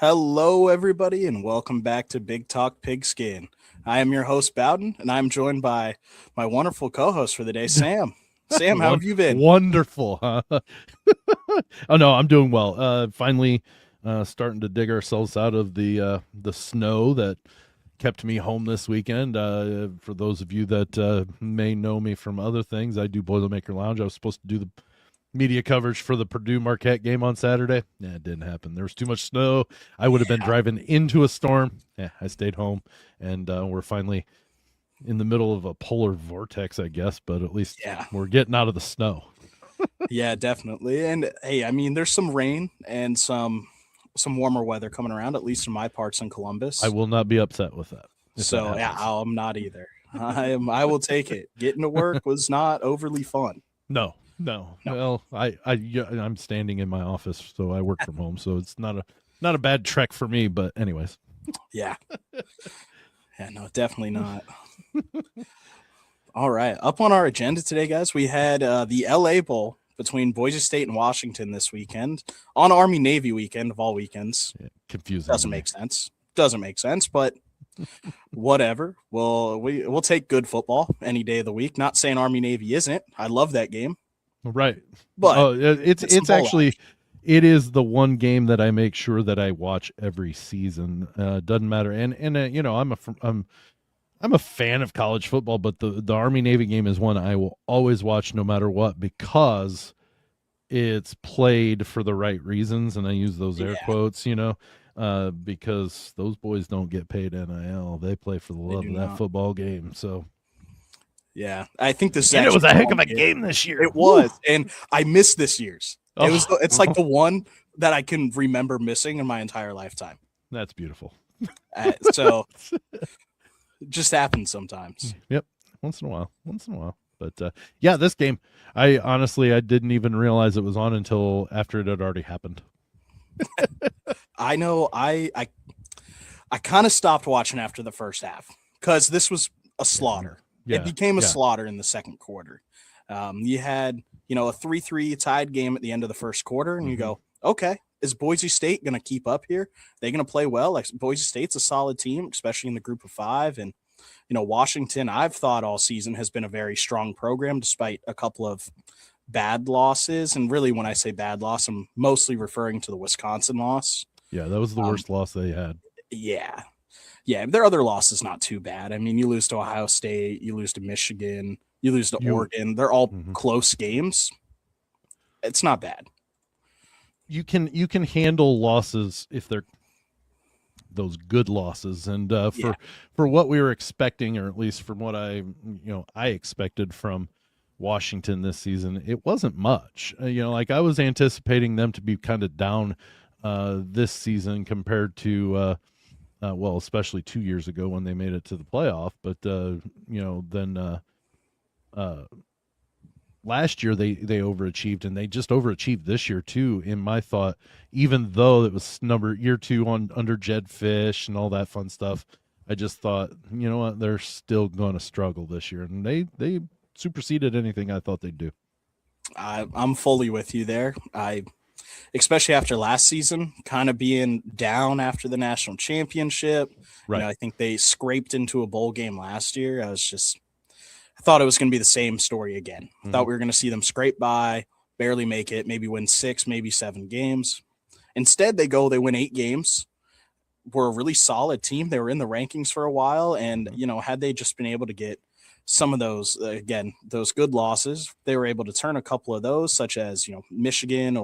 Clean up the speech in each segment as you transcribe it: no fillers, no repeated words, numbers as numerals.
Hello, everybody, and welcome back to Big Talk Pigskin. I am your host, Bowden, and I'm joined by my wonderful co-host for the day, Sam. Sam, how have you been? Wonderful, huh? Oh no, I'm doing well. Finally, starting to dig ourselves out of the snow that kept me home this weekend. For those of you that may know me from other things, I do Boilermaker Lounge. I was supposed to do the media coverage for the Purdue Marquette game on Saturday. Yeah, it didn't happen. There was too much snow. I would have been driving into a storm. Yeah, I stayed home, and we're finally in the middle of a polar vortex, I guess, but at least Yeah, we're getting out of the snow. yeah, definitely. And hey, I mean, there's some rain and some warmer weather coming around, at least in my parts in I Columbus. will not be upset with that if that So yeah, happens. I'm not either. I will take it. Getting to work was not overly fun. No, no. No. Well, yeah, I'm standing in my office, so I work from home, so it's not a bad trek for me. But anyways, Yeah. Yeah, no, definitely not. All right. Up on our agenda today, guys, we had the LA Bowl between Boise State and Washington this weekend on Army Navy weekend of all weekends. yeah, confusing. Doesn't make sense. Doesn't make sense, but whatever. We'll take good football any day of the week. Not saying Army Navy isn't. I love that game, Right. but Oh, it's it's some it's bowl actually action. it is the one game that I make sure that I watch every season. Doesn't matter, and I'm a fan of college football, but the Army Navy game is one I will always watch no matter what because it's played for the right reasons, and I use those air Yeah, quotes, because those boys don't get paid NIL. They play for the they love do of that not. football game. So, Yeah, I think this is and it was actually a the heck one of a game. game this year. It Woo! was, and I missed this year's. Oh, It's like the one that I can remember missing in my entire lifetime. that's beautiful. So it just happens sometimes. Yep, once in a while. But yeah, this game, I honestly I didn't even realize it was on until after it had already happened. I know I kind of stopped watching after the first half because this was a slaughter. It Yeah, became a yeah. slaughter in the second quarter. You had, a 3-3 tied game at the end of the first quarter, and you hmm go, okay, is Boise State going to keep up here? They going to play well? Like Boise State's a solid team, especially in the group of five. And, Washington, I've thought all season has been a very strong program despite a couple of bad losses. And really, when I say bad loss, I'm mostly referring to the Wisconsin loss. Yeah, that was the Um, worst loss they had. yeah, yeah, their other loss is not too bad. I mean, you lose to Ohio State, you lose to Michigan, you lose to You Oregon. They're all mhm. close games. It's not bad. you can handle losses if they're those good losses, and Yeah, for what we were expecting, or at least from what I expected from Washington this season, it wasn't much. Like I was anticipating them to be kind of down this season compared to well, especially 2 years ago when they made it to the playoff. But then uh, last year they overachieved, and they just overachieved this year too, in my thought, even though it was number year two on under Jed Fish and all that fun stuff. I just thought, you know what, they're still going to struggle this year, and they superseded anything I thought they'd do. I'm fully with you there. Especially after last season, kind of being down after the national championship. Right. I think they scraped into a bowl game last year. I thought it was going to be the same story again. I hmm thought we were going to see them scrape by, barely make it, maybe win 6, maybe 7 games. Instead, they win 8 games. Were a really solid team. They were in the rankings for a while. And, hmm had they just been able to get some of those, again, those good losses, they were able to turn a couple of those, such as, Michigan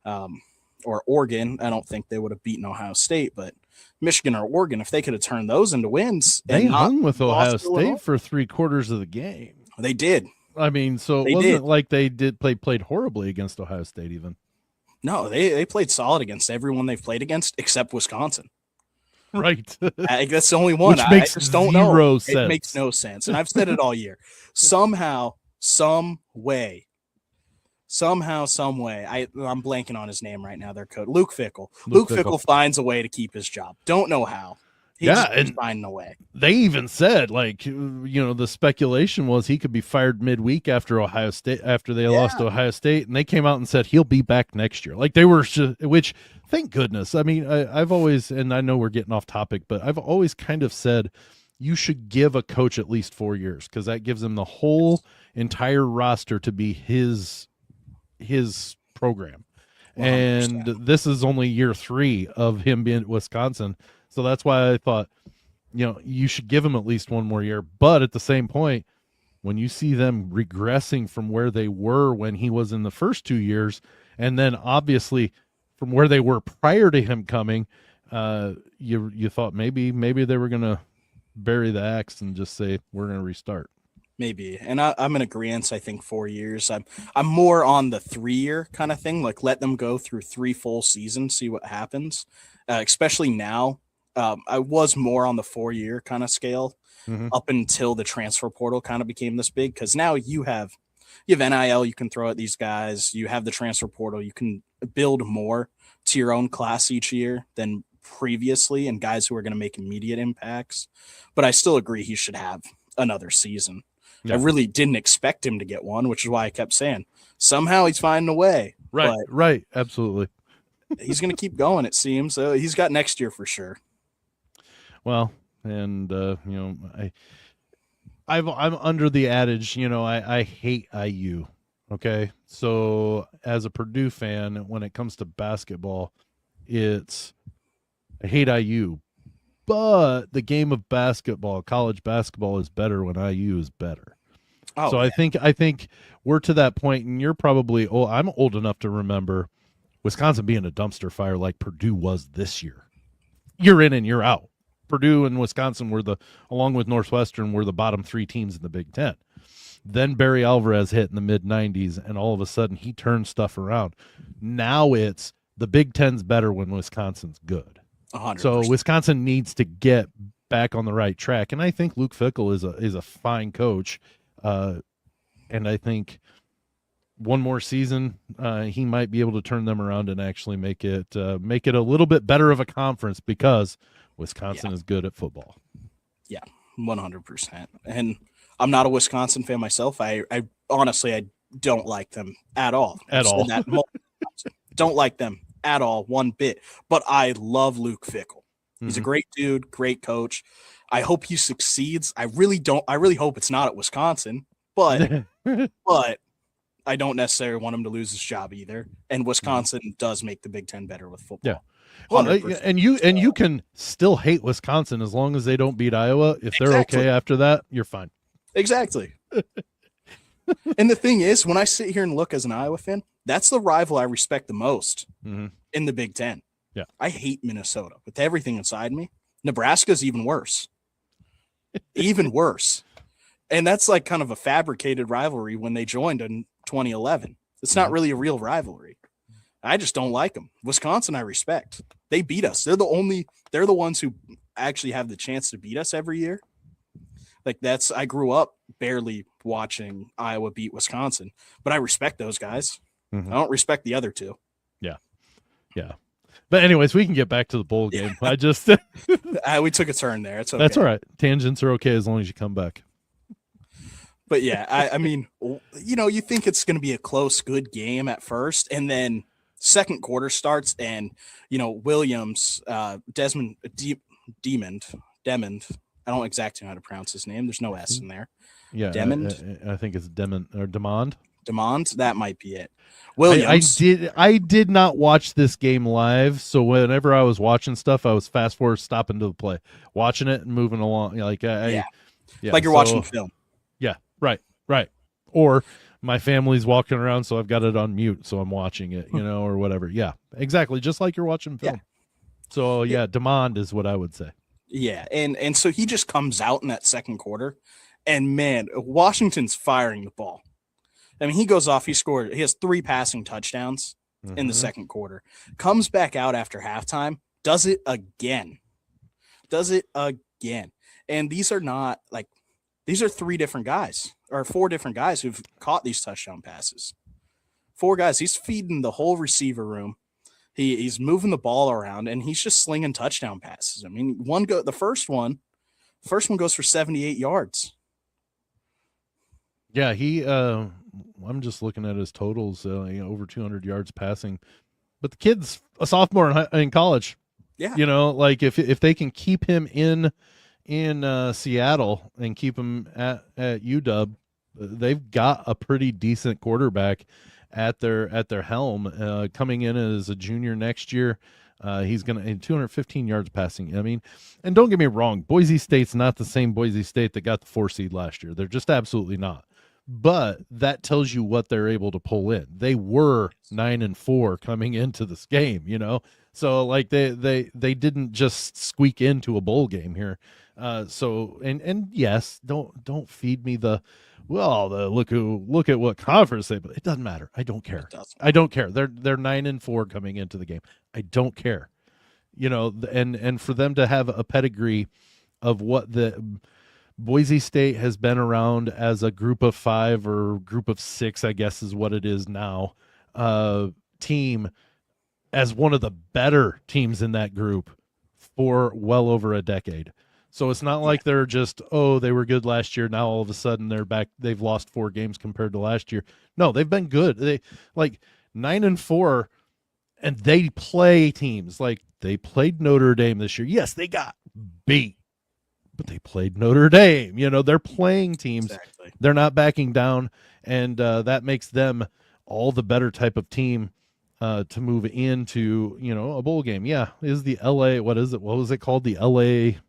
um, or Oregon. I don't think they would have beaten Ohio State, but Michigan or Oregon, if they could have turned those into wins They and not hung with Ohio lost to Illinois, State for 3 quarters of the game. they did. I mean, so it They did. wasn't like they played horribly against Ohio State even. No, they played solid against everyone they've played against except Wisconsin. Right. That's the only one. Which I makes just don't know. zero It makes sense. no sense. And I've said it all year. Somehow, some way, somehow, some way. I'm blanking on his name right now. Their coach, Luke Fickle. Luke Luke Fickle. Fickle finds a way to keep his job. Don't know how. He's finding a way. They even said, like, the speculation was he could be fired midweek after they lost to Ohio State, and they came out and said he'll be back next year. Like, they were, which, thank goodness. I mean, I've always, and I know we're getting off topic, but I've always kind of said you should give a coach at least 4 years, because that gives him the whole entire roster to be his program. 100%. And this is only year 3 of him being at Wisconsin. So that's why I thought, you should give him at least 1 more year. But at the same point, when you see them regressing from where they were when he was in the first 2 years, and then obviously from where they were prior to him coming, you thought maybe they were going to bury the axe and just say, we're going to restart. Maybe. And I'm in agreement. I think 4 years. I'm more on the 3-year kind of thing. Like, let them go through 3 full seasons, see what happens. Especially now. I was more on the 4-year kind of scale up until the transfer portal kind of became this big, because now you have NIL you can throw at these guys. You have the transfer portal. You can build more to your own class each year than previously, and guys who are going to make immediate impacts. But I still agree he should have another season. Yeah. I really didn't expect him to get one, which is why I kept saying somehow he's finding a way. Right. Absolutely. He's going to keep going, it seems. So he's got next year for sure. Well, and I'm under the adage, I hate IU. Okay, so as a Purdue fan, when it comes to basketball, I hate IU, but the game of basketball, college basketball, is better when IU is better. Oh, so yeah. I think we're to that point, and you're probably I'm old enough to remember Wisconsin being a dumpster fire like Purdue was this year. You're in and you're out. Purdue and Wisconsin along with Northwestern, were the bottom 3 teams in the Big Ten. Then Barry Alvarez hit in the mid-90s, and all of a sudden he turned stuff around. Now it's the Big Ten's better when Wisconsin's good. 100%. So Wisconsin needs to get back on the right track, and I think Luke Fickell is a fine coach, and I think one more season he might be able to turn them around and actually make it a little bit better of a conference, because Wisconsin is good at football. Yeah, 100%. And I'm not a Wisconsin fan myself. I honestly don't like them at all. Don't like them at all, one bit. But I love Luke Fickell. He's a great dude, great coach. I hope he succeeds. I really hope it's not at Wisconsin, but I don't necessarily want him to lose his job either. And Wisconsin does make the Big Ten better with football. Yeah. Well, and you can still hate Wisconsin as long as they don't beat Iowa. If they're okay after that, you're fine. Exactly. And the thing is, when I sit here and look as an Iowa fan, that's the rival I respect the most in the Big Ten. Yeah. I hate Minnesota with everything inside me. Nebraska's even worse. Even worse. And that's like kind of a fabricated rivalry when they joined in 2011. It's not really a real rivalry. I just don't like them. Wisconsin, I respect. They beat us. They're the ones who actually have the chance to beat us every year. Like, I grew up barely watching Iowa beat Wisconsin, but I respect those guys. I don't respect the other two. Yeah. Yeah. But anyways, we can get back to the bowl game. I just, we took a turn there. It's okay. That's all right. Tangents are okay as long as you come back. But yeah, I mean, you think it's going to be a close, good game at first, and then second quarter starts, and Williams, Demond. I don't exactly know how to pronounce his name. There's no S in there. Yeah, Demond. I think it's Demond or Demond. Demond, that might be it. Williams. I did not watch this game live, so whenever I was watching stuff, I was fast forward, stopping to the play, watching it and moving along. Like like you're watching film. Yeah, right. Or my family's walking around, so I've got it on mute, so I'm watching it, or whatever. Yeah, exactly, just like you're watching film. Yeah. So Demond is what I would say. Yeah, and so he just comes out in that second quarter, and man, Washington's firing the ball. I mean, he goes off. He has 3 passing touchdowns in the second quarter. Comes back out after halftime. Does it again. And these are 3 different guys, or 4 different guys who've caught these touchdown passes. 4 guys. He's feeding the whole receiver room. He's moving the ball around, and he's just slinging touchdown passes. I mean, the first one goes for 78 yards. Yeah, I'm just looking at his totals, over 200 yards passing. But the kid's a sophomore in college. Yeah. Like if they can keep him in Seattle and keep him at UW, they've got a pretty decent quarterback at their helm. Coming in as a junior next year, he's going to 215 yards passing. I mean, and don't get me wrong, Boise State's not the same Boise State that got the 4 seed last year. They're just absolutely not. But that tells you what they're able to pull in. They were 9-4 coming into this game, So like they didn't just squeak into a bowl game here. So yes, don't feed me look at what conference they, but it doesn't matter. I don't care. I don't care. They're 9-4 coming into the game. I don't care. And for them to have a pedigree of what the Boise State has been around as a group of 5 or group of 6, I guess is what it is now, team as one of the better teams in that group for well over a decade. So it's not like they're just, they were good last year. Now all of a sudden they're back. They've lost 4 games compared to last year. No, they've been good. They like 9-4, and they play teams like they played Notre Dame this year. Yes, they got beat, but they played Notre Dame. They're playing teams. Exactly. They're not backing down, and that makes them all the better type of team to move into, a bowl game. Yeah, is the LA, what is it? What was it called? The LA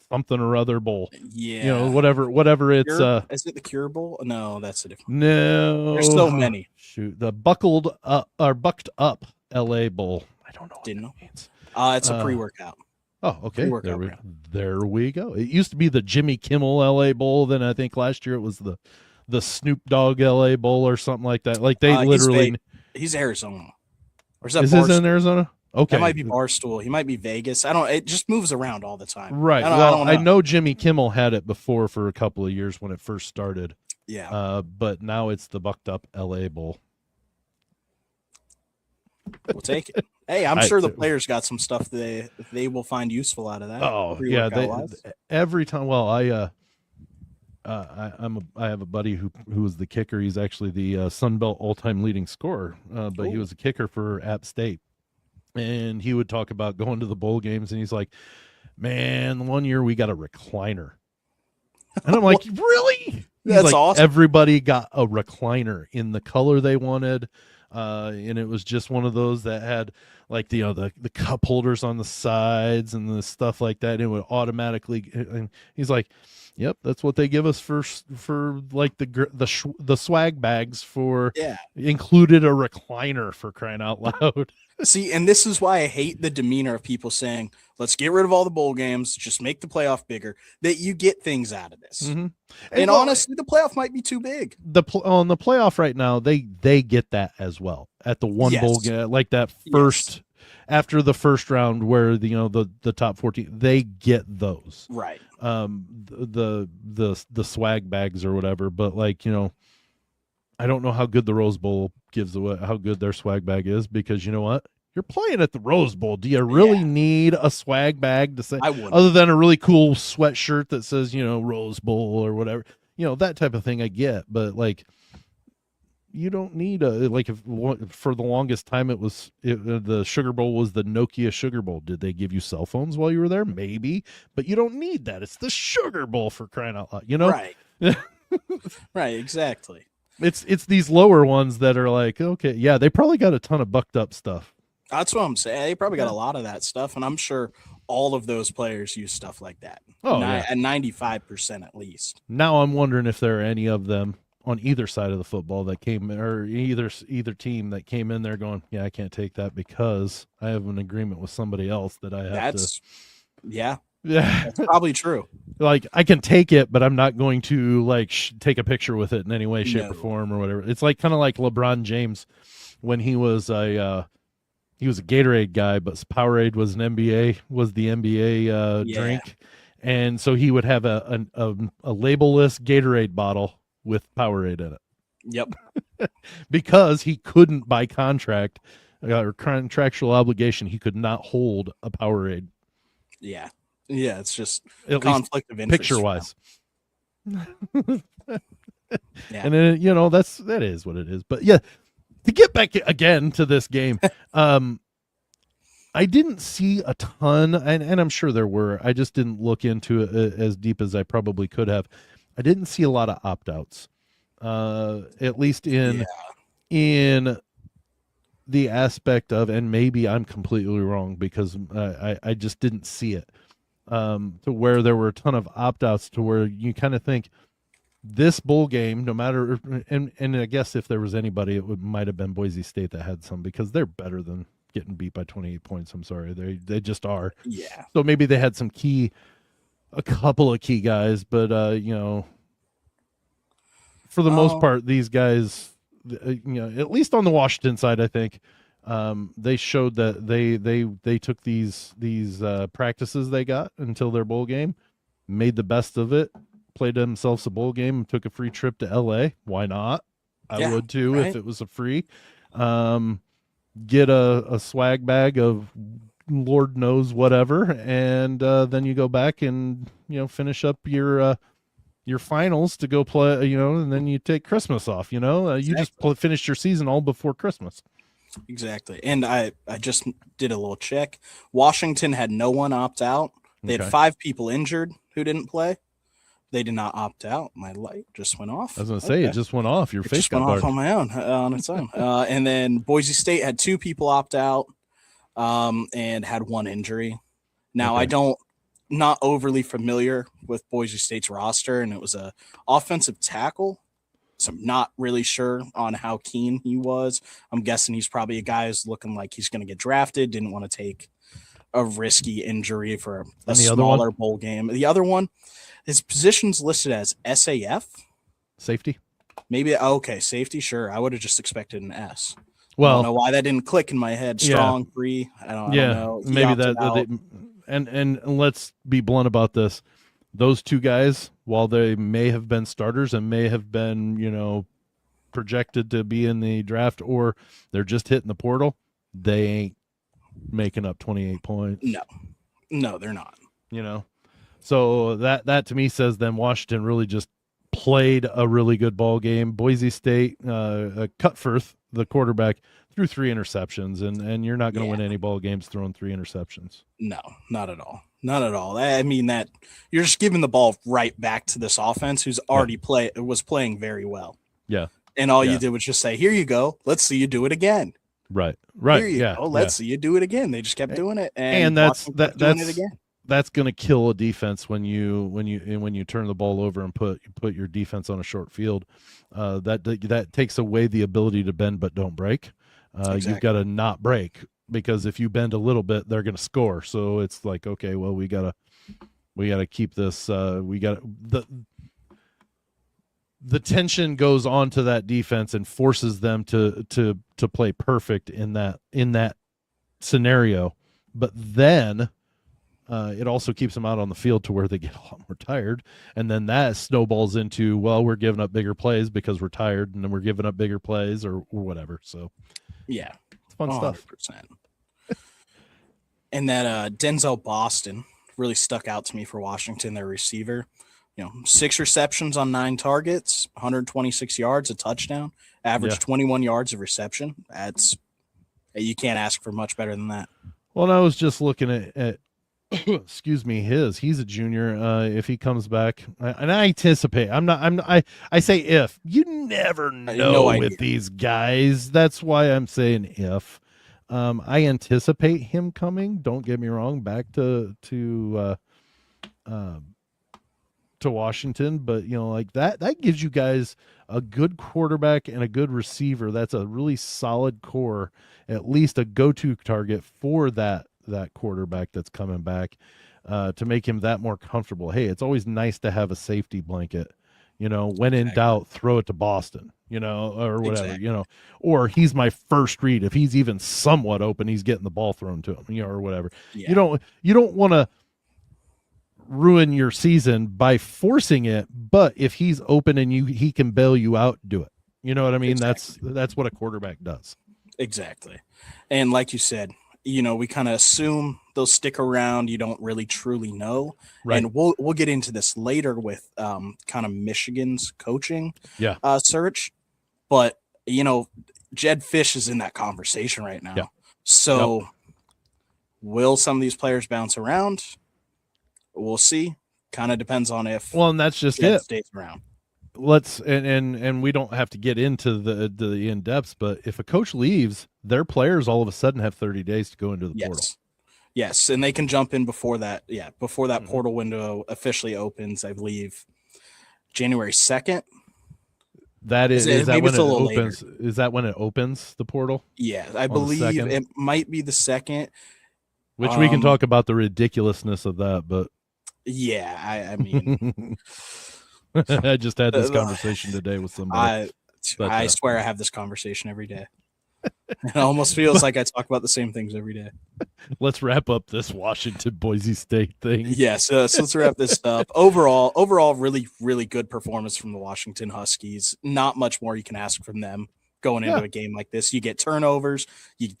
something or other bowl. Yeah. Whatever it's is it the Cure Bowl? No, that's a different. No. There's so many. Shoot, the bucked up LA Bowl. I don't know what Didn't know. Means. It's a pre-workout. Oh, okay. There we go. It used to be the Jimmy Kimmel LA Bowl. Then I think last year it was the Snoop Dogg LA Bowl or something like that. Like they literally. He's Arizona. Or is that this in Arizona? Okay. That might be Barstool. He might be Vegas. It just moves around all the time. Right. I know Jimmy Kimmel had it before for a couple of years when it first started. Yeah. But now it's the bucked up LA Bowl. We'll take it. Hey, I'm sure the players got some stuff they will find useful out of that. Oh yeah, every time. Well, I have a buddy who was the kicker. He's actually the Sun Belt all-time leading scorer, but he was a kicker for App State, and he would talk about going to the bowl games, and he's like, "Man, one year we got a recliner," and I'm like, "Really?" That's awesome. Everybody got a recliner in the color they wanted. And it was just one of those that had like the cup holders on the sides and the stuff like that. And it would automatically. And he's like, "Yep, that's what they give us for like the swag bags for included a recliner, for crying out loud." See, and this is why I hate the demeanor of people saying, "Let's get rid of all the bowl games, just make the playoff bigger." That you get things out of this. Mm-hmm. And honestly, the playoff might be too big. On the playoff right now, they get that as well at the one bowl game, like that first after the first round where the top 14, they get those right. The swag bags or whatever, but I don't know how good the Rose Bowl gives away how good their swag bag is, because you know what? You're playing at the Rose Bowl. Do you really need a swag bag to say, other tthan a really cool sweatshirt that says, Rose Bowl or whatever, that type of thing I get, but you don't need for the longest time the Sugar Bowl was the Nokia Sugar Bowl. Did they give you cell phones while you were there? Maybe, but you don't need that. It's the Sugar Bowl, for crying out loud, Right. Right. Exactly. It's these lower ones that are like, okay, yeah, they probably got a ton of bucked up stuff. That's what I'm saying. They probably got a lot of that stuff, and I'm sure all of those players use stuff like that. At 95% at least. Now I'm wondering if there are any of them on either side of the football that came, or either team that came in there going, "Yeah, I can't take that because I have an agreement with somebody else that I have to." Yeah. That's probably true. Like, I can take it, but I'm not going to take a picture with it in any way, shape, or form, or whatever. It's kind of like LeBron James when he was a Gatorade guy, but Powerade was the NBA drink, and so he would have a labelless Gatorade bottle with Powerade in it. Yep. Because he couldn't, by contract, or contractual obligation, he could not hold a Powerade. Yeah. Yeah. It's just At conflict of least interest. picture wise. Yeah. And then, that is what it is. But yeah, to get back again to this game, I didn't see a ton, and I'm sure there were. I just didn't look into it as deep as I probably could have. I didn't see a lot of opt-outs, at least in the aspect of, and maybe I'm completely wrong because I just didn't see it, to where there were a ton of opt-outs to where you kind of think this bowl game, no matter, and I guess if there was anybody, it might have been Boise State that had some, because they're better than getting beat by 28 points. I'm sorry, they just are. Yeah. So maybe they had a couple of key guys, but for the most part, these guys, at least on the Washington side, I think they showed that they took these practices they got until their bowl game, made the best of it, played themselves a bowl game, took a free trip to LA. Why not? I would too, right? If it was a free. Get a swag bag of Lord knows whatever, and then you go back and finish up your finals to go play, and then you take Christmas off. Exactly. You just finished your season all before Christmas. Exactly. And I just did a little check. Washington had no one opt out. They had 5 people injured who didn't play. They did not opt out. My light just went off. I was going to say, it just went off. Your face got dark. Off on my own, on its own. And then Boise State had 2 people opt out, and had 1 injury. Now, not overly familiar with Boise State's roster, and it was a offensive tackle. So I'm not really sure on how keen he was. I'm guessing he's probably a guy who's looking like he's going to get drafted, didn't want to take a risky injury for a smaller bowl game. The other one, his position's listed as SAF. Safety? Maybe, okay, safety, sure. I would have just expected an S. Well, I don't know why that didn't click in my head. Strong, free. I don't know. Maybe that and let's be blunt about this. Those 2 guys, while they may have been starters and may have been, projected to be in the draft, or they're just hitting the portal, they ain't making up 28 points. No, they're not. So that to me says then Washington really just played a really good ball game. Boise State, Cutforth, the quarterback, threw 3 interceptions, and you're not going to win any ball games throwing 3 interceptions. No, not at all. Not at all. I mean, that you're just giving the ball right back to this offense who's already was playing very well. Yeah. And all you did was just say, here you go. Let's see you do it again. Right. Here you go. Let's see you do it again. They just kept doing it. And that's doing it again. That's going to kill a defense when you turn the ball over and put your defense on a short field. That takes away the ability to bend but don't break. Exactly. You've got to not break, because if you bend a little bit, they're going to score. So it's like, okay, well, we gotta keep this. The tension goes onto that defense and forces them to play perfect in that scenario. But then it also keeps them out on the field to where they get a lot more tired, and then that snowballs into, well, we're giving up bigger plays because we're tired, and then we're giving up bigger plays or whatever. So yeah, it's fun 100%. Stuff. And that Denzel Boston really stuck out to me for Washington, their receiver. 6 receptions on 9 targets, 126 yards, a touchdown, average 21 yards of reception. You can't ask for much better than that. Well, and I was just looking at excuse me, he's a junior. If he comes back, and I anticipate, I say if. You never know with these guys. That's why I'm saying if. I anticipate him coming. Don't get me wrong, back to Washington, but like that gives you guys a good quarterback and a good receiver. That's a really solid core, at least a go-to target for that quarterback that's coming back, to make him that more comfortable. Hey, it's always nice to have a safety blanket. When in doubt, throw it to Boston, or whatever, or he's my first read. If he's even somewhat open, he's getting the ball thrown to him, or whatever. Yeah. You don't want to ruin your season by forcing it, but if he's open and he can bail you out, do it. You know what I mean? Exactly. That's what a quarterback does. Exactly. And like you said, we kind of assume they'll stick around. You don't really truly know. Right. And we'll get into this later with kind of Michigan's coaching Yeah. search. But, Jed Fish is in that conversation right now. Yeah. So will some of these players bounce around? We'll see. Kind of depends on if and that's just Jed it. stays around. Let's and we don't have to get into the in depths, but if a coach leaves, their players all of a sudden have 30 days to go into the portal. Yes, and they can jump in before that. Yeah, before that portal window officially opens, I believe January 2nd. That is that when it opens? Later. Is that when it opens the portal? Yeah, I believe it might be the 2nd. Which we can talk about the ridiculousness of that, but yeah, I mean, I just had this conversation today with somebody. I swear I have this conversation every day. It almost feels like I talk about the same things every day. Let's wrap up this Washington Boise State thing. Yes, so let's wrap this up. Overall, really, really good performance from the Washington Huskies. Not much more you can ask from them going into a game like this. You get turnovers, you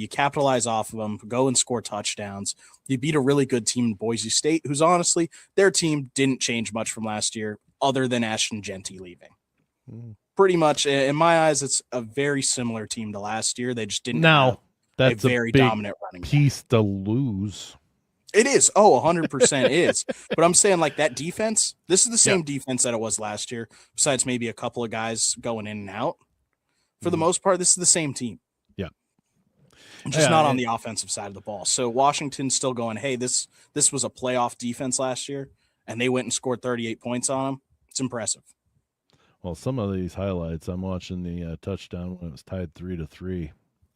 capitalize off of them, go and score touchdowns. You beat a really good team in Boise State, who's honestly, their team didn't change much from last year other than Ashton Genty leaving. Pretty much, in my eyes, it's a very similar team to last year. They just didn't have that's a very dominant running piece to lose. It is. 100% is. But I'm saying, like, that defense, this is the same defense that it was last year, besides maybe a couple of guys going in and out. For the most part, this is the same team. Yeah. Just not on the offensive side of the ball. So Washington's still going, hey, this was a playoff defense last year, and they went and scored 38 points on them. It's impressive. Well, some of these highlights, I'm watching the touchdown when it was tied 3-3,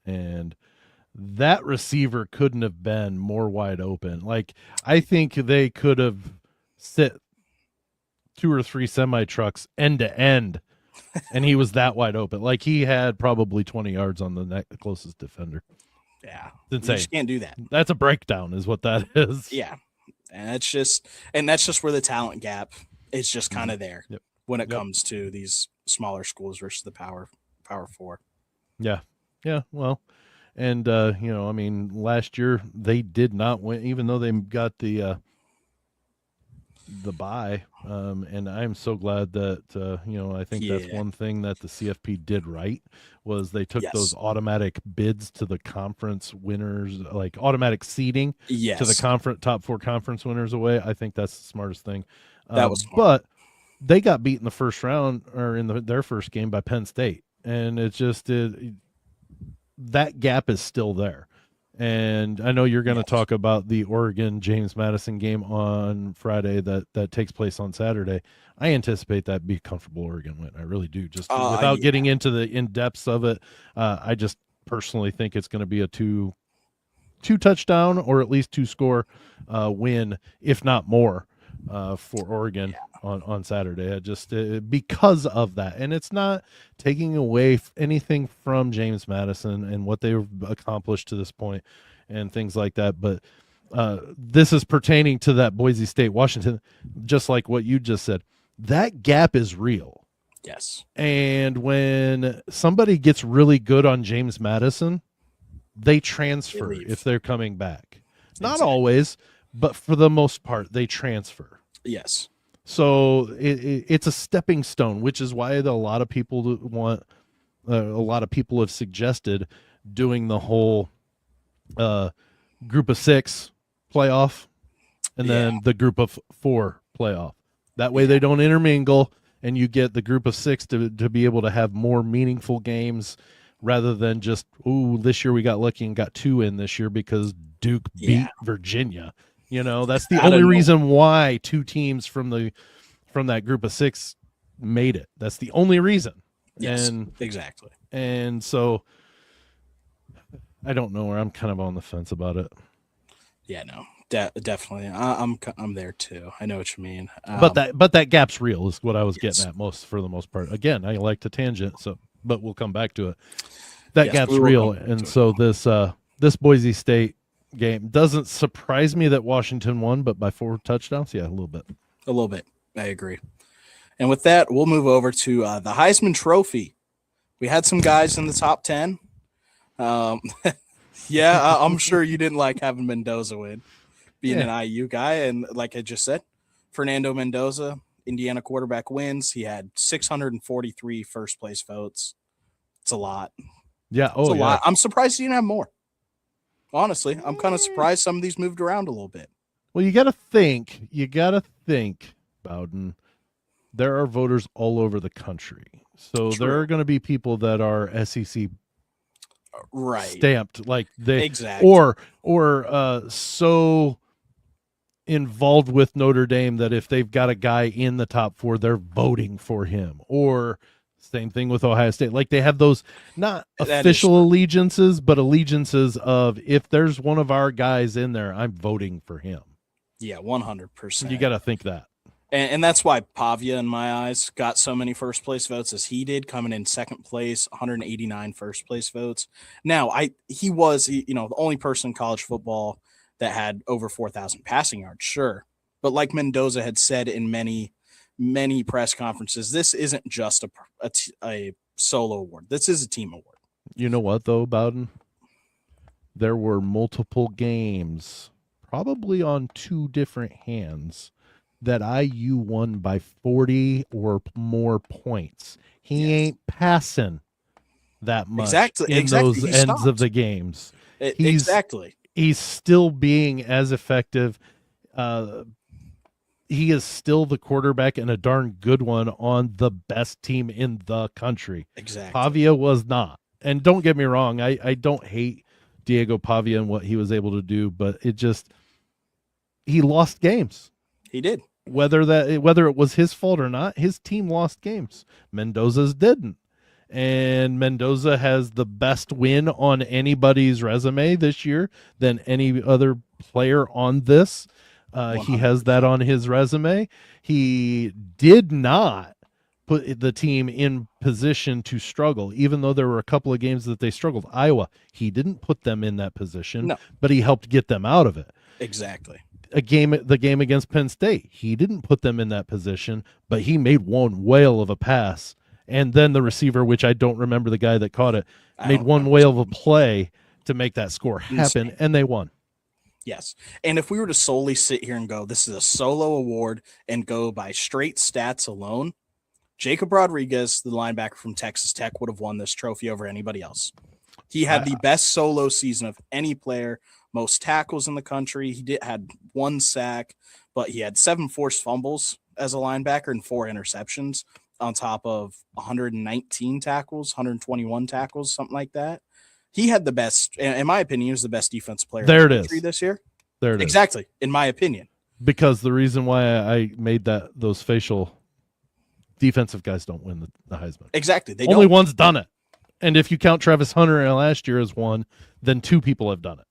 and that receiver couldn't have been more wide open. Like, I think they could have sit 2 or 3 semi trucks end to end, and he was that wide open. Like, he had probably 20 yards on the closest defender. Yeah, it's insane. You just can't do that. That's a breakdown, is what that is. Yeah, and that's just where the talent gap is just kind of there. Yep. When it comes to these smaller schools versus the Power 4. Yeah. Well, and I mean, last year they did not win, even though they got the bye. And I'm so glad that I think that's one thing that the CFP did right, was they took those automatic bids to the conference winners, like automatic seeding to the top 4 conference winners away. I think that's the smartest thing. That was smart. But they got beat in the first round, or in their first game, by Penn State, and it's just that gap is still there. And I know you're going to talk about the Oregon James Madison game on Friday that takes place on Saturday. I anticipate that be a comfortable Oregon win. I really do. Just without getting into the in depths of it, I just personally think it's going to be a two touchdown or at least 2 score win, if not more, for Oregon on Saturday. I just because of that, and it's not taking away anything from James Madison and what they've accomplished to this point and things like that, but this is pertaining to that Boise State Washington, just like what you just said. That gap is real. Yes. And when somebody gets really good on James Madison, they transfer if they're coming back. Not always, but for the most part, they transfer. Yes. So it's a stepping stone, which is why a lot of people want, a lot of people have suggested doing the whole group of 6 playoff and then the group of 4 playoff. That way they don't intermingle, and you get the group of 6 to be able to have more meaningful games rather than just, this year we got lucky and got 2 in this year because Duke beat Virginia. That's the only reason why 2 teams from that group of 6 made it. That's the only reason. Yes, exactly. And so I don't know, where I'm kind of on the fence about it. Yeah, no, definitely. I'm there too. I know what you mean. But that gap's real is what I was getting at for the most part. Again, I like to tangent, but we'll come back to it. That gap's real, and so this Boise State game doesn't surprise me that Washington won, but by 4 touchdowns, a little bit. A little bit. I agree. And with that, we'll move over to the Heisman Trophy. We had some guys in the top 10. Yeah, I'm sure you didn't like having Mendoza win, being Yeah. an IU guy. And like I just said, Fernando Mendoza, Indiana quarterback, wins. He had 643 first place votes. It's a lot. Yeah. It's Oh, a yeah. lot. I'm surprised he didn't have more. Honestly, I'm kind of surprised some of these moved around a little bit. Well, you got to think, Bowden, there are voters all over the country. So there True. are going to be people that are SEC Right. stamped, like they Exactly. or so involved with Notre Dame that if they've got a guy in the top 4, they're voting for him. Or same thing with Ohio State. Like they have those not That is official true. allegiances, but allegiances of if there's one of our guys in there, I'm voting for him. Yeah, 100%. You got to think that. And that's why Pavia, in my eyes, got so many first place votes as he did, coming in second place, 189 first place votes. Now, he was the only person in college football that had over 4,000 passing yards, sure. But like Mendoza had said in many press conferences, this isn't just a solo award. This is a team award. You know what, though, Bowden? There were multiple games, probably on 2 different hands, that IU won by 40 or more points. He ain't passing that much in those He ends of stopped. the games. Exactly. He's still being as effective. He is still the quarterback and a darn good one on the best team in the country. Exactly. Pavia was not. And don't get me wrong, I don't hate Diego Pavia and what he was able to do, but he lost games. He did. Whether it was his fault or not, his team lost games. Mendoza's didn't. And Mendoza has the best win on anybody's resume this year than any other player on this. He has that on his resume. He did not put the team in position to struggle, even though there were a couple of games that they struggled. Iowa, he didn't put them in that position, but he helped get them out of it. Exactly. The game against Penn State, he didn't put them in that position, but he made one whale of a pass. And then the receiver, which I don't remember the guy that caught it, made one whale of a play to make that score happen, and they won. Yes. And if we were to solely sit here and go, this is a solo award and go by straight stats alone, Jacob Rodriguez, the linebacker from Texas Tech, would have won this trophy over anybody else. He had the best solo season of any player, most tackles in the country. He had 1 sack, but he had 7 forced fumbles as a linebacker and 4 interceptions on top of 119 tackles, 121 tackles, something like that. He had the best, in my opinion, he was the best defensive player in the country this year. There it is. Exactly, in my opinion. Because the reason why I made those facial defensive guys don't win the Heisman. Exactly. They Only don't. one's done it. And if you count Travis Hunter last year as one, then 2 people have done it.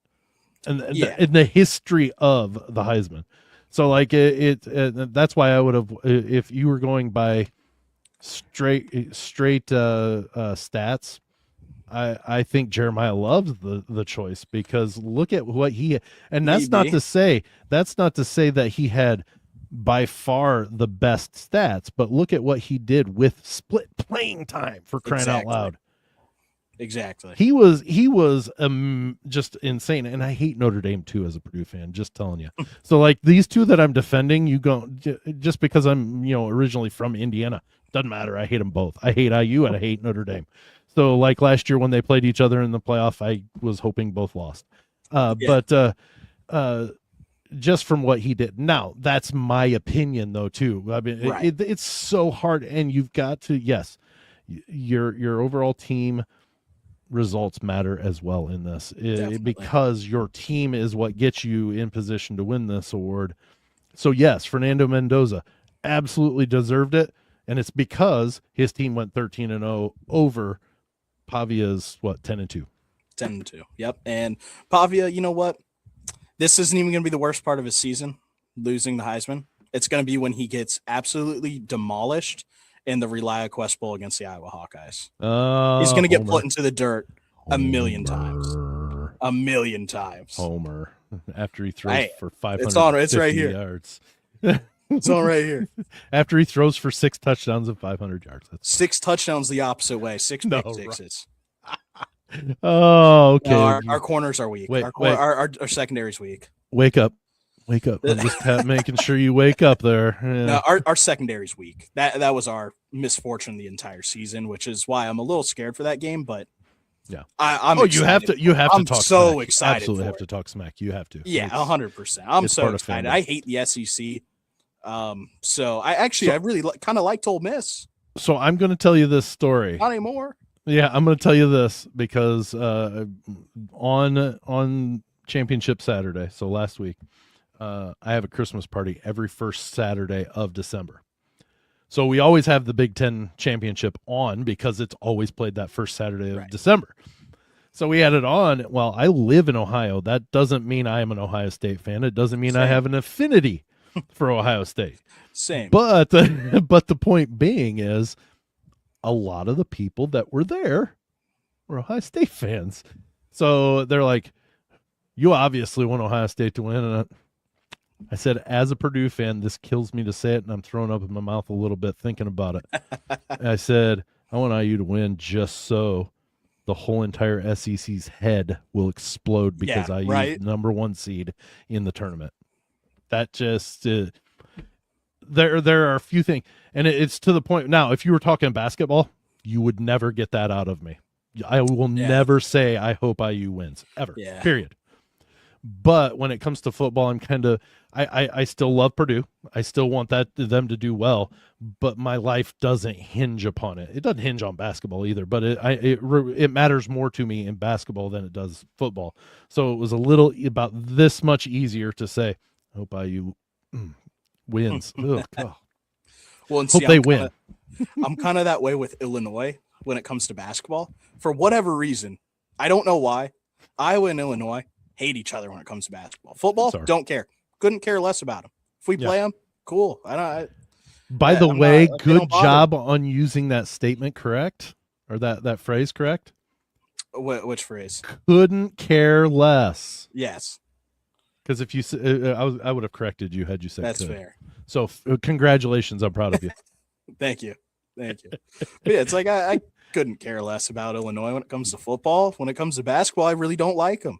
And in the history of the Heisman. So like that's why I would have, if you were going by straight stats, I think Jeremiah loves the choice, because look at what that's not to say that he had by far the best stats, but look at what he did with split playing time, for crying out loud. Exactly. He was just insane, and I hate Notre Dame too as a Purdue fan. Just telling you. So like these 2 that I'm defending, you go just because I'm originally from Indiana, doesn't matter. I hate them both. I hate IU and I hate Notre Dame. So like last year when they played each other in the playoff, I was hoping both lost. But just from what he did. Now that's my opinion though too. I mean, it's so hard, and you've got to your overall team results matter as well in this, because your team is what gets you in position to win this award. So yes, Fernando Mendoza absolutely deserved it, and it's because his team went 13-0 over Pavia's 10-2. 10-2. Yep. And Pavia, you know what? This isn't even going to be the worst part of his season, losing the Heisman. It's going to be when he gets absolutely demolished in the Relia Quest Bowl against the Iowa Hawkeyes. He's going to get put into the dirt a million times. A million times. Homer. After he throws for 550 it's right here. Yards. It's all right here. After he throws for 6 touchdowns and 500 yards. 6 touchdowns the opposite way. 6 pick sixes. Oh, No, okay. our corners are weak. Wait, wait. Our secondary's weak. Wake up. Wake up. I'm just making sure you wake up there. Yeah. No, our secondary's weak. That was our misfortune the entire season, which is why I'm a little scared for that game. But Yeah. I'm. You have to. You have to talk. I'm so smack. excited. Absolutely for have it. to talk smack. You have to. Yeah, 100%. I'm so excited. I hate the SEC. So I really kind of liked Ole Miss. So I'm going to tell you this story. Not anymore. Yeah, I'm going to tell you this because on Championship Saturday, so last week, I have a Christmas party every first Saturday of December. So we always have the Big Ten Championship on because it's always played that first Saturday of December. So we had it on. Well, I live in Ohio. That doesn't mean I am an Ohio State fan. It doesn't mean I have an affinity for Ohio State. Same. But the point being is a lot of the people that were there were Ohio State fans. So they're like, you obviously want Ohio State to win. And I said, as a Purdue fan, this kills me to say it, and I'm throwing up in my mouth a little bit thinking about it. I said, I want IU to win just so the whole entire SEC's head will explode because IU is the number 1 seed in the tournament. That just there are a few things, and it's to the point now. If you were talking basketball, you would never get that out of me. I will never say I hope IU wins ever. Period. But when it comes to football, I'm kind of I still love Purdue. I still want them to do well, but my life doesn't hinge upon it. It doesn't hinge on basketball either, but it matters more to me in basketball than it does football. So it was a little about this much easier to say, I hope IU wins. Ugh, well, and hope they win. I'm kind of that way with Illinois when it comes to basketball. For whatever reason, I don't know why, Iowa and Illinois hate each other when it comes to basketball. Football, don't care. Couldn't care less about them. If we play them, cool. By the way, good job on using that statement correct, or that phrase correct. Which phrase? Couldn't care less. Yes. Because if you, I would have corrected you had you said that's could. fair. So congratulations, I'm proud of you. Thank you. But yeah, it's like I couldn't care less about Illinois when it comes to football. When it comes to basketball, I really don't like them.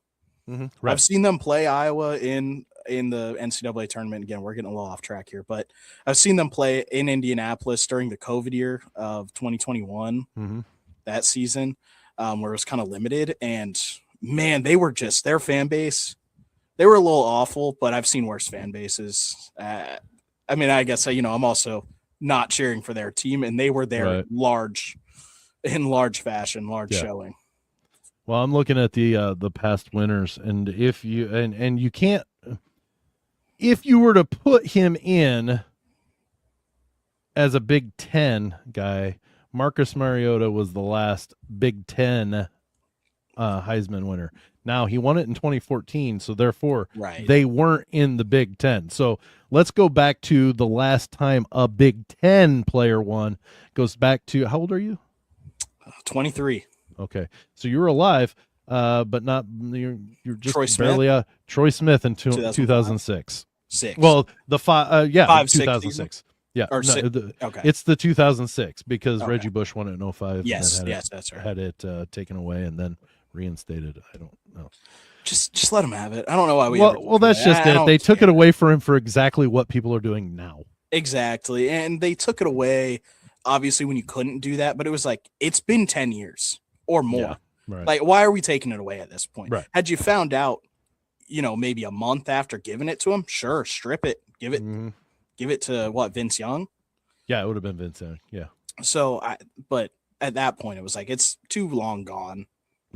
Mm-hmm. Right. I've seen them play Iowa in the NCAA tournament. Again, we're getting a little off track here, but I've seen them play in Indianapolis during the COVID year of 2021, that season, where it was kind of limited. And man, they were just their fan base. They were a little awful, but I've seen worse fan bases. I mean, I guess, I'm also not cheering for their team, and they were there large fashion, showing. Well, I'm looking at the past winners, and if you and you can't, if you were to put him in as a Big Ten guy, Marcus Mariota was the last Big Ten Heisman winner. Now, he won it in 2014, so therefore they weren't in the Big Ten. So let's go back to the last time a Big Ten player won. Goes back to, how old are you? 23. Okay, so you were alive, but not you're just Troy barely Smith? Troy Smith in 2006. Well, the 2006. Yeah, or okay. It's the 2006 because Reggie Bush won it in 05. Yes, that's right. Had it taken away and then reinstated. I don't know. Just let him have it. I don't know why we. Well, that's just it. They took it away from him for exactly what people are doing now. Exactly, and they took it away. Obviously, when you couldn't do that, but it was like it's been 10 years or more. Yeah, right. Like, why are we taking it away at this point? Right. Had you found out, maybe a month after giving it to him, sure, strip it, give it to Vince Young. Yeah, it would have been Vince Young. Yeah. So but at that point, it was like it's too long gone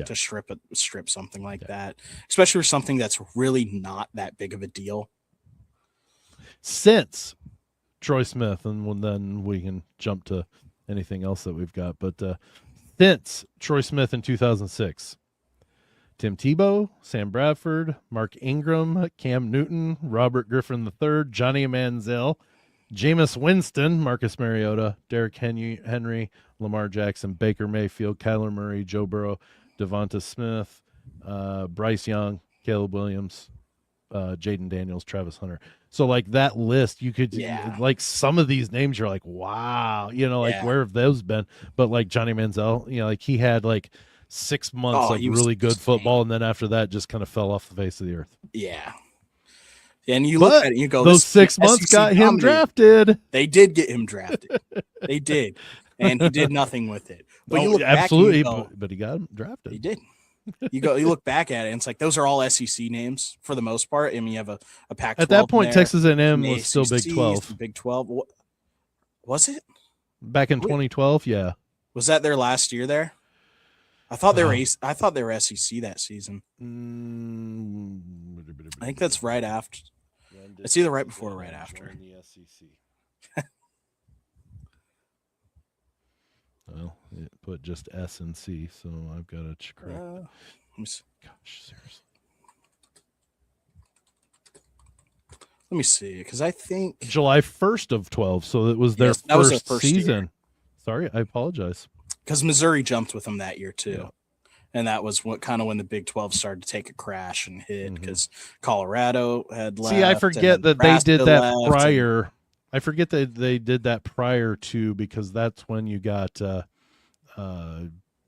to strip something like that, especially for something that's really not that big of a deal. Since Troy Smith, and then we can jump to anything else that we've got. But since Troy Smith in 2006, Tim Tebow, Sam Bradford, Mark Ingram, Cam Newton, Robert Griffin III, Johnny Manziel, Jameis Winston, Marcus Mariota, Derrick Henry, Lamar Jackson, Baker Mayfield, Kyler Murray, Joe Burrow, Devonta Smith, Bryce Young, Caleb Williams, Jaden Daniels, Travis Hunter. So like that list, you could like some of these names, you're like, wow, where have those been? But like Johnny Manziel, like he had like 6 months of really good football, and then after that, just kind of fell off the face of the earth. Yeah. And you look at it and you go, those 6 months got him drafted. They did get him drafted. They did. And he did nothing with it. But you look absolutely, back and you go, but he got him drafted. He did. You look back at it, and it's like those are all SEC names for the most part. I mean, you have a Pac-12 at that point. there, Texas A&M was still Big 12. Big 12. Was it back in 2012? Yeah. Was that their last year there? I thought they were. I thought they were SEC that season. I think that's right after. It's either right before or right after. Well, it put just S and C, so I've got to correct. Gosh, seriously. Let me see, because I think July 1st of 12, so it was their first season. Year. Sorry, I apologize. Because Missouri jumped with them that year too. Yeah. And that was when the Big 12 started to take a crash and hit because Colorado had left. See, I forget that they did that prior. I forget that they did that prior to, because that's when you got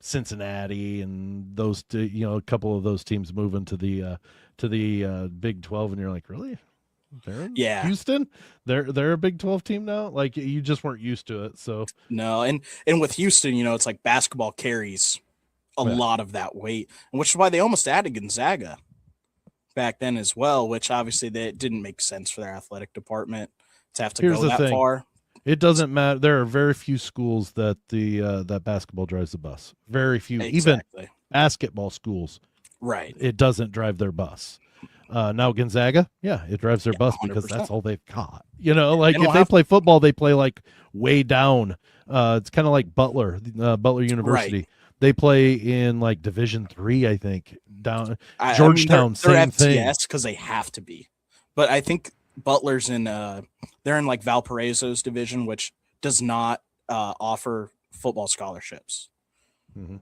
Cincinnati and those, a couple of those teams moving to the Big 12, and you're like, really? Houston, they're a Big 12 team now. Like, you just weren't used to it. So no, and with Houston, it's like basketball carries a lot of that weight, and which is why they almost added Gonzaga back then as well, which obviously that didn't make sense for their athletic department to have to go that far. It doesn't matter. There are very few schools that that basketball drives the bus. Very few, even basketball schools. Right. It doesn't drive their bus. Now Gonzaga, it drives their bus 100%. Because that's all they've got. Like if they play football, they play like way down. It's kind of like Butler University. Right. They play in like Division III, I think. Down Georgetown, they're same thing. FCS because they have to be. But I think Butler's in they're in like Valparaiso's division, which does not offer football scholarships. Mm-hmm.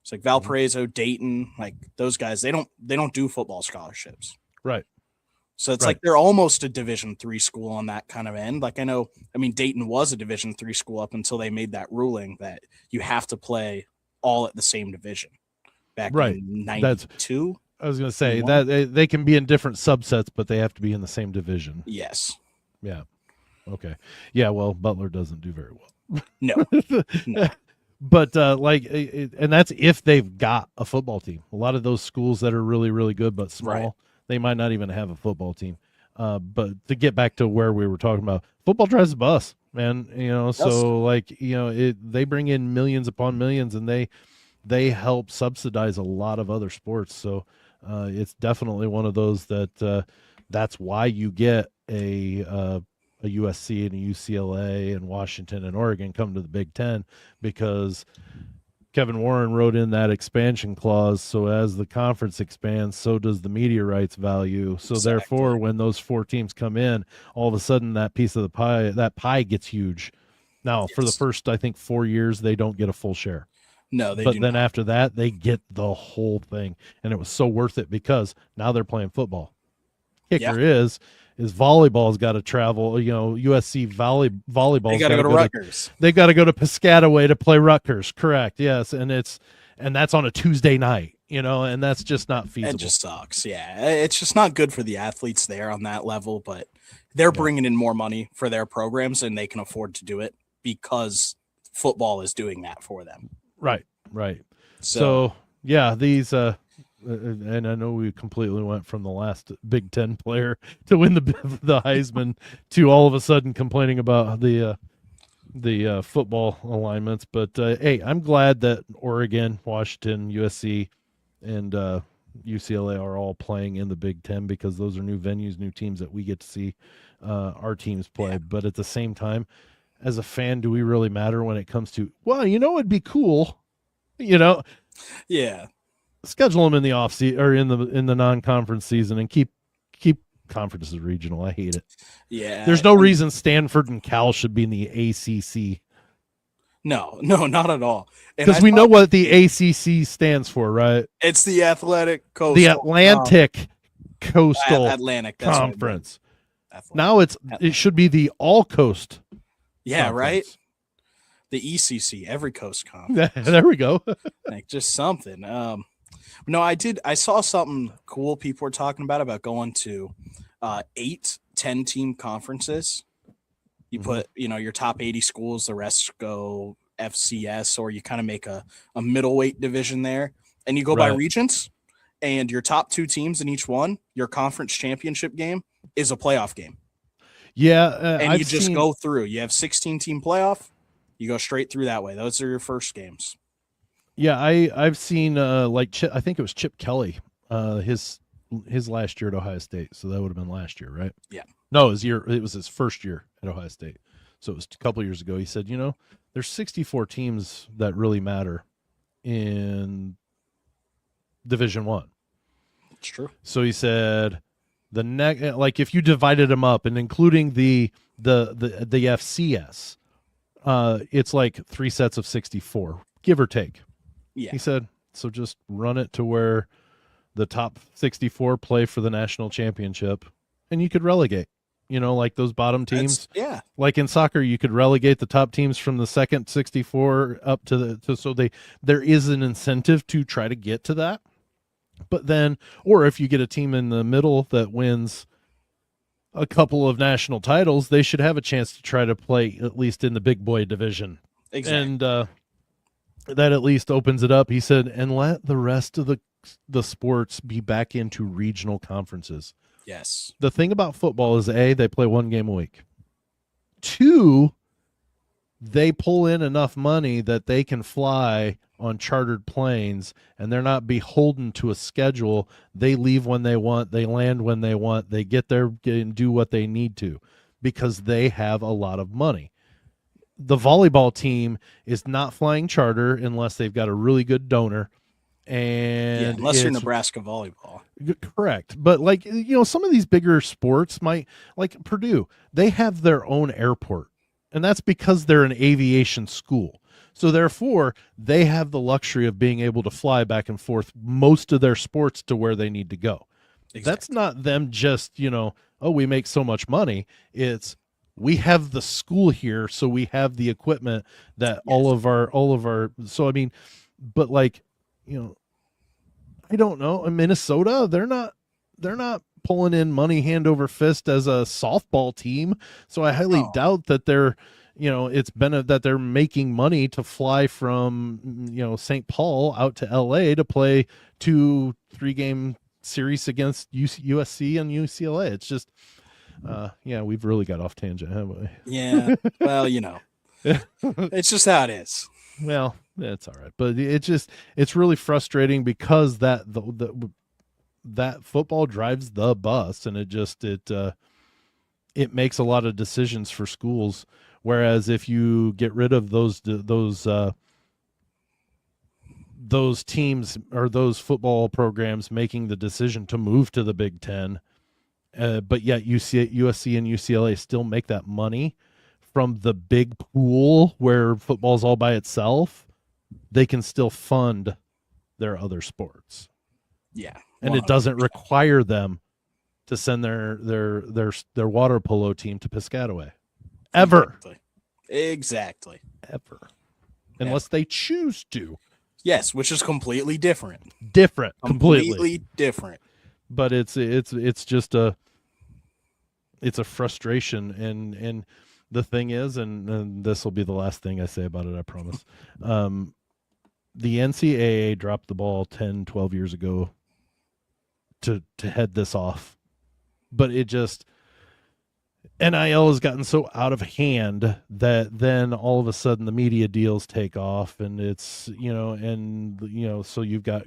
It's like Valparaiso, Dayton, like those guys, they don't do football scholarships. Right. So it's like they're almost a Division III school on that kind of end. Like Dayton was a Division III school up until they made that ruling that you have to play all at the same division back in 92. I was going to say that they can be in different subsets, but they have to be in the same division. Yes. Yeah. Okay. Yeah. Well, Butler doesn't do very well. No. But and that's if they've got a football team. A lot of those schools that are really, really good but small, they might not even have a football team. But to get back to where we were talking about, football drives the bus, man. So they bring in millions upon millions, and they help subsidize a lot of other sports. So it's definitely one of those that's why you get a USC and a UCLA and Washington and Oregon come to the Big Ten, because Kevin Warren wrote in that expansion clause. So as the conference expands, so does the media rights value. So therefore, when those 4 teams come in, all of a sudden that piece of the pie, that pie gets huge. Now, for the first, I think 4 years, they don't get a full share. No, they but do then not. After that, they get the whole thing, and it was so worth it because now they're playing football. Kicker is volleyball's got to travel. USC volleyball. They got to go to Rutgers. They got to go to Piscataway to play Rutgers. Correct. Yes, and that's on a Tuesday night. And that's just not feasible. It just sucks. Yeah, it's just not good for the athletes there on that level. But they're bringing in more money for their programs, and they can afford to do it because football is doing that for them. Right. So these. And I know we completely went from the last Big Ten player to win the Heisman to all of a sudden complaining about the football alignments. But hey, I'm glad that Oregon, Washington, USC, and UCLA are all playing in the Big Ten, because those are new venues, new teams that we get to see our teams play. Yeah. But at the same time, as a fan, do we really matter when it comes to, it'd be cool, Yeah. Schedule them in the off season or in the non-conference season, and keep conferences regional. I hate it. Yeah. There's no reason Stanford and Cal should be in the ACC. No, not at all. Because we know what the ACC stands for, right? It's the Athletic Coastal. The Atlantic Coastal Atlantic Conference. Now it should be the All Coast. Yeah, Conference. right. The ECC, every coast conference. There we go. Like just something. No, I saw something cool. People were talking about going to 8-10 team conferences. You put, your top 80 schools, the rest go FCS, or you kind of make a middleweight division there, and you go by regions, and your top 2 teams in each one, your conference championship game is a playoff game. Yeah. And you just go through. You have 16 team playoff. You go straight through that way. Those are your first games. Yeah, I've seen I think it was Chip Kelly, his last year at Ohio State. So that would have been last year, right? Yeah. No, it was his first year at Ohio State. So it was a couple years ago. He said, there's 64 teams that really matter in Division I. It's true. So he said if you divided them up and including the FCS, it's like 3 sets of 64, give or take. Yeah. He said, so just run it to where the top 64 play for the national championship, and you could relegate, like those bottom teams. Yeah. Like in soccer, you could relegate the top teams from the second 64 up to there is an incentive to try to get to that. But then, or if you get a team in the middle that wins a couple of national titles, they should have a chance to try to play at least in the big boy division. Exactly. And that at least opens it up. He said, and let the rest of the sports be back into regional conferences. Yes. The thing about football is, A, they play 1 game a week. 2, they pull in enough money that they can fly on chartered planes, and they're not beholden to a schedule. They leave when they want, they land when they want, they get there and do what they need to because they have a lot of money. The volleyball team is not flying charter unless they've got a really good donor. And unless you're Nebraska volleyball. Correct. But some of these bigger sports might, like Purdue, they have their own airport, and that's because they're an aviation school. So therefore, they have the luxury of being able to fly back and forth most of their sports to where they need to go. Exactly. That's not them just, we make so much money. It's we have the school here, so we have the equipment that all of our. So I mean, but I don't know. In Minnesota, they're not pulling in money hand over fist as a softball team. So I highly doubt that they're. It's been that they're making money to fly from, St. Paul out to LA to play 2-3 game series against USC and UCLA. It's just, we've really got off tangent, haven't we? Yeah. Well, it's just how it is. Well, that's all right. But it's really frustrating because that football drives the bus, and it makes a lot of decisions for schools. Whereas if you get rid of those teams or those football programs making the decision to move to the Big Ten, but yet USC and UCLA still make that money from the big pool where football's all by itself, they can still fund their other sports. Yeah. 100%. And it doesn't require them to send their water polo team to Piscataway. Ever. Exactly. Ever. Unless they choose to. Yes, which is completely different. Completely different. But it's just a frustration, and the thing is, and this will be the last thing I say about it, I promise. The NCAA dropped the ball 10, 12 years ago to head this off. But it just NIL has gotten so out of hand that then all of a sudden the media deals take off, and it's, so you've got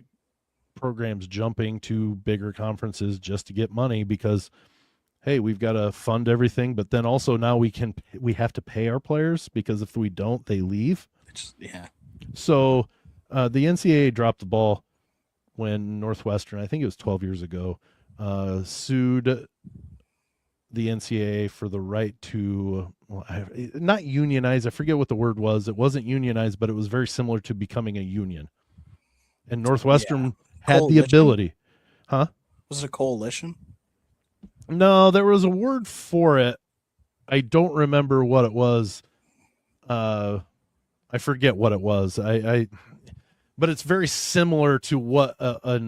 programs jumping to bigger conferences just to get money because, hey, we've got to fund everything. But then also now we have to pay our players because if we don't, they leave. So the NCAA dropped the ball when Northwestern, I think it was 12 years ago, sued the NCAA for the right to not unionize. I forget what the word was. It wasn't unionize, but it was very similar to becoming a union. And Northwestern had the ability. Huh? Was it a coalition? No, there was a word for it. I don't remember what it was. I forget what it was. But it's very similar to what a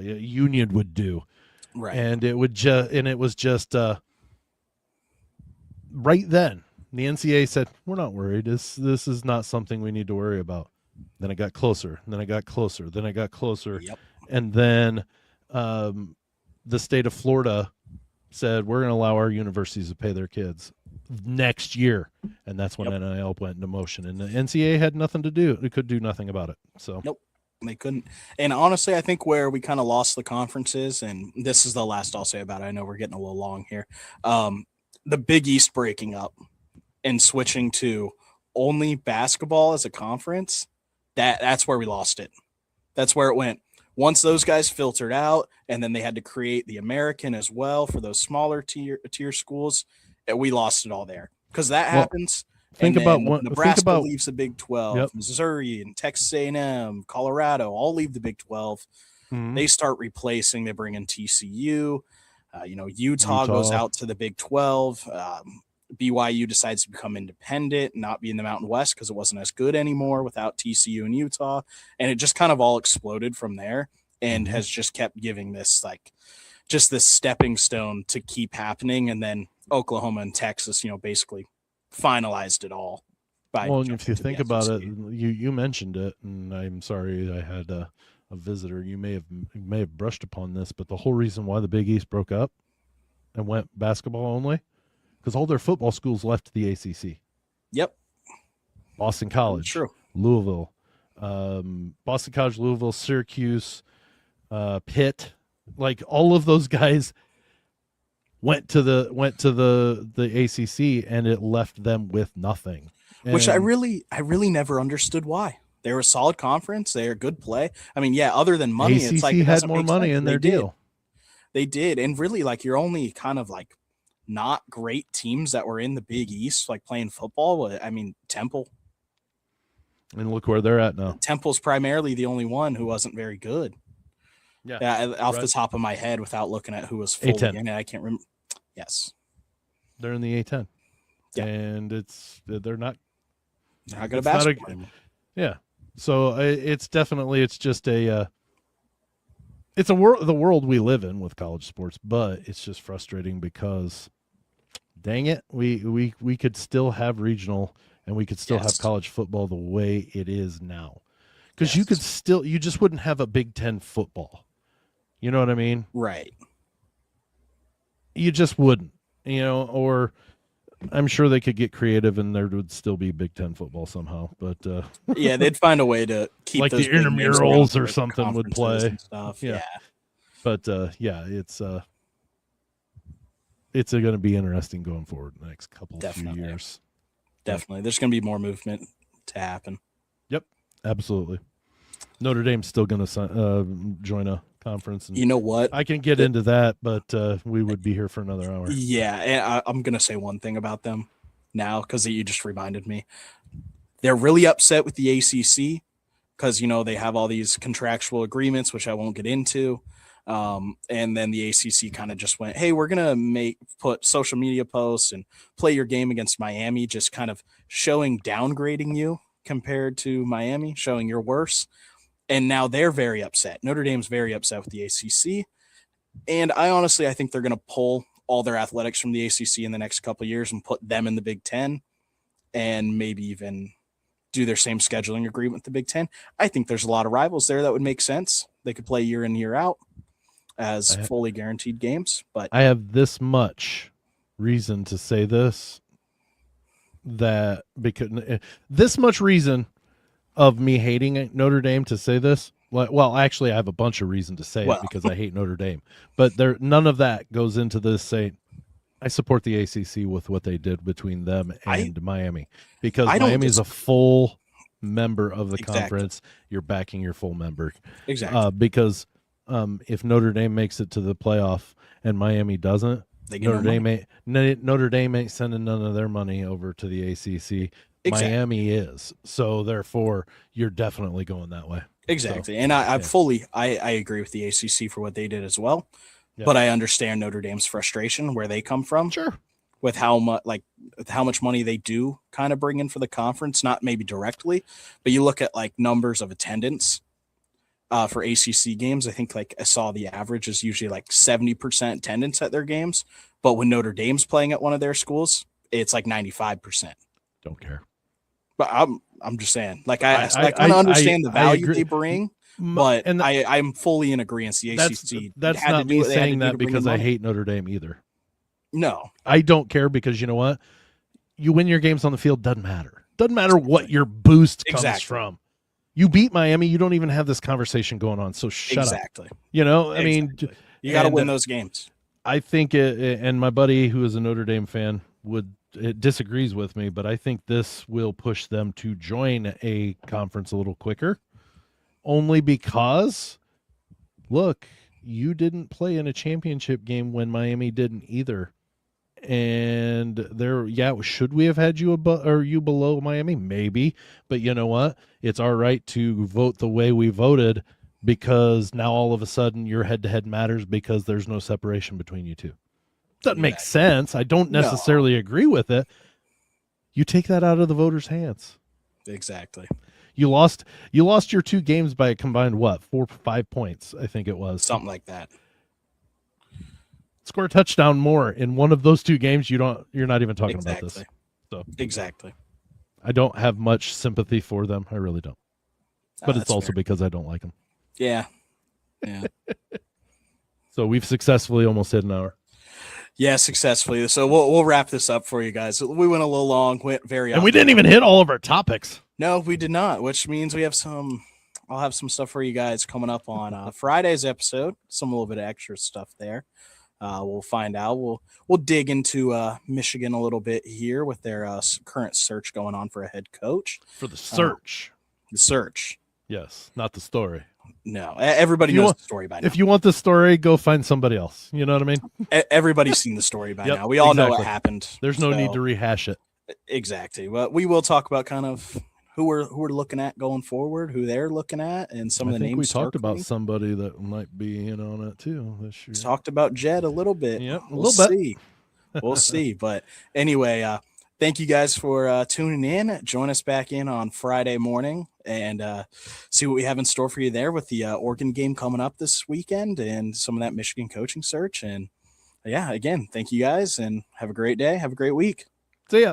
union would do, Right. and it was just right then the NCAA said, we're not worried. This is not something we need to worry about. Then it got closer. Then it got closer. Then it got closer. Yep. And then the state of Florida said, we're going to allow our universities to pay their kids next year. And that's when NIL went into motion. And the NCAA had nothing to do. It could do nothing about it. So nope. They couldn't. And honestly, I think where we kind of lost the conferences, and this is the last I'll say about it. I know we're getting a little long here. The Big East breaking up and switching to only basketball as a conference, that's where we lost it. That's where it went. Once those guys filtered out, and then they had to create the American as well for those smaller tier schools, we lost it all there. Because that happens. Think about Nebraska leaves the Big 12, yep. Missouri and Texas A&M, Colorado all leave the Big 12. Mm-hmm. They start replacing. They bring in TCU. Utah goes out to the Big 12. BYU decides to become independent, not be in the Mountain West because it wasn't as good anymore without TCU and Utah. And it just kind of all exploded from there and has just kept giving this just this stepping stone to keep happening. And then Oklahoma and Texas, basically finalized it all. Well, and if you think about it, you mentioned it, and I'm sorry I had a visitor. You may have brushed upon this, but the whole reason why the Big East broke up and went basketball only, because all their football schools left the ACC. Yep. Boston College, true. Louisville, Boston College, Louisville, Syracuse, Pitt, like all of those guys went to the ACC, and it left them with nothing. Which I really never understood why. They're a solid conference. They're a good play. I mean, yeah, other than money, ACC it's like it had more money in their deal. They did. And really, you're only kind of not great teams that were in the Big East, playing football. I mean, Temple. And look where they're at now. Temple's primarily the only one who wasn't very good. Yeah. Off the top of my head, without looking at who was fully in it, I can't remember. Yes. They're in the A10. Yeah. And they're not good at basketball anymore. Yeah. So it's just the world we live in with college sports, but it's just frustrating because dang it, we could still have regional and we could still have college football the way it is now. Because you just wouldn't have a Big Ten football. You know what I mean? Right. You just wouldn't, or I'm sure they could get creative and there would still be Big Ten football somehow, but yeah, they'd find a way to keep those the intramurals or something would play. Stuff. Yeah. But it's going to be interesting going forward in the next few years. Definitely. There's going to be more movement to happen. Yep. Absolutely. Notre Dame's still going to join a conference. And you know what? I can get into that, but we would be here for another hour. Yeah, and I'm going to say one thing about them now because you just reminded me. They're really upset with the ACC because, they have all these contractual agreements, which I won't get into. And then the ACC kind of just went, hey, we're going to put social media posts and play your game against Miami, just kind of downgrading you compared to Miami, showing you're worse. And now they're very upset. Notre Dame's very upset with the ACC. And I think they're going to pull all their athletics from the ACC in the next couple of years and put them in the Big Ten and maybe even do their same scheduling agreement with the Big Ten. I think there's a lot of rivals there that would make sense. They could play year in, year out as fully guaranteed games. But I have this much reason to say this, this much reason of me hating Notre Dame to say this. Well, actually, I have a bunch of reason to say it because I hate Notre Dame. But none of that goes into this saying I support the ACC with what they did between them and Miami. Because Miami is a full member of the conference. You're backing your full member. Exactly. Because if Notre Dame makes it to the playoff and Miami doesn't, Notre Dame ain't sending none of their money over to the ACC. Exactly. Miami is. So therefore, you're definitely going that way. Exactly. So, and I agree with the ACC for what they did as well. Yeah. But I understand Notre Dame's frustration where they come from. Sure. with how much money they do kind of bring in for the conference, not maybe directly, but you look at like numbers of attendance for ACC games. I think like I saw the average is usually like 70% attendance at their games, but when Notre Dame's playing at one of their schools, it's like 95%. Don't care. But I'm just saying, like I kind of understand the value they bring, but I'm fully in agreement. The ACC that's not me saying that because I hate Notre Dame either. No, I don't care because you know what? You win your games on the field, doesn't matter. Doesn't matter what your boost comes from. You beat Miami, you don't even have this conversation going on. So shut up. You know, I mean, you got to win those games. I think and my buddy who is a Notre Dame fan disagrees with me, but I think this will push them to join a conference a little quicker, only because, look, you didn't play in a championship game when Miami didn't either. And should we have had you you below Miami? Maybe, but you know what? It's our right to vote the way we voted because now all of a sudden your head-to-head matters because there's no separation between you two. Doesn't make sense. I don't necessarily agree with it. You take that out of the voters' hands. Exactly. You lost your 2 games by a combined 4 or 5 points, I think it was. Something like that. Score a touchdown more in one of those 2 games, you're not even talking about this. So exactly. I don't have much sympathy for them. I really don't. But it's also because I don't like them. Yeah. So we've successfully almost hit an hour. Yeah, successfully. So we'll wrap this up for you guys. We went a little long, went very and we didn't even hit all of our topics. No, we did not, which means we have I'll have some stuff for you guys coming up on Friday's episode. A little bit of extra stuff there. We'll find out. We'll dig into Michigan a little bit here with their current search going on for a head coach. For the search. The search. Yes, not the story. No, everybody knows the story by now. If you want the story, go find somebody else. You know what I mean? Everybody's seen the story by now. We all know what happened. There's no need to rehash it. Exactly. Well, we will talk about kind of who we're looking at going forward, who they're looking at, and some of the names. We talked about somebody that might be in on it too this year. Talked about Jed a little bit. Yep, we'll see. We'll see. But anyway, thank you guys for tuning in. Join us back in on Friday morning and see what we have in store for you there with the Oregon game coming up this weekend and some of that Michigan coaching search. And again, thank you guys and have a great day. Have a great week. See ya.